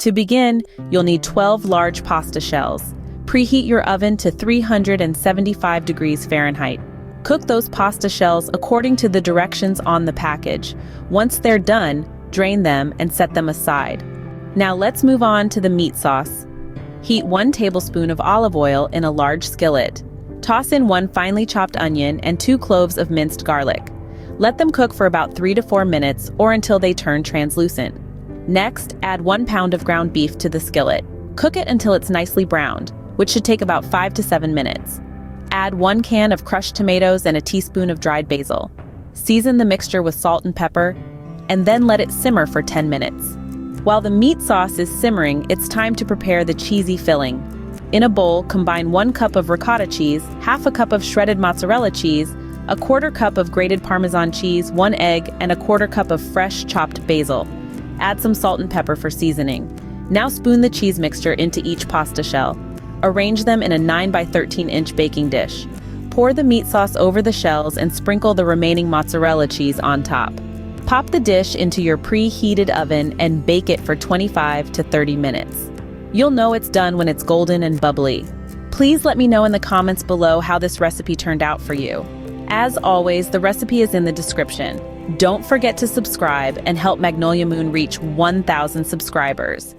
To begin, you'll need 12 large pasta shells. Preheat your oven to 375 degrees Fahrenheit. Cook those pasta shells according to the directions on the package. Once they're done, drain them and set them aside. Now let's move on to the meat sauce. Heat 1 tablespoon of olive oil in a large skillet. Toss in 1 finely chopped onion and 2 cloves of minced garlic. Let them cook for about 3 to 4 minutes or until they turn translucent. Next, add 1 pound of ground beef to the skillet. Cook it until it's nicely browned, which should take about 5 to 7 minutes. Add 1 can of crushed tomatoes and a teaspoon of dried basil. Season the mixture with salt and pepper, and then let it simmer for 10 minutes. While the meat sauce is simmering, it's time to prepare the cheesy filling. In a bowl, combine 1 cup of ricotta cheese, half a cup of shredded mozzarella cheese, a 1/4 cup of grated Parmesan cheese, 1 egg, and a 1/4 cup of fresh chopped basil. Add some salt and pepper for seasoning. Now spoon the cheese mixture into each pasta shell. Arrange them in a 9 by 13 inch baking dish. Pour the meat sauce over the shells and sprinkle the remaining mozzarella cheese on top. Pop the dish into your preheated oven and bake it for 25 to 30 minutes. You'll know it's done when it's golden and bubbly. Please let me know in the comments below how this recipe turned out for you. As always, the recipe is in the description. Don't forget to subscribe and help Magnolia Moon reach 1,000 subscribers.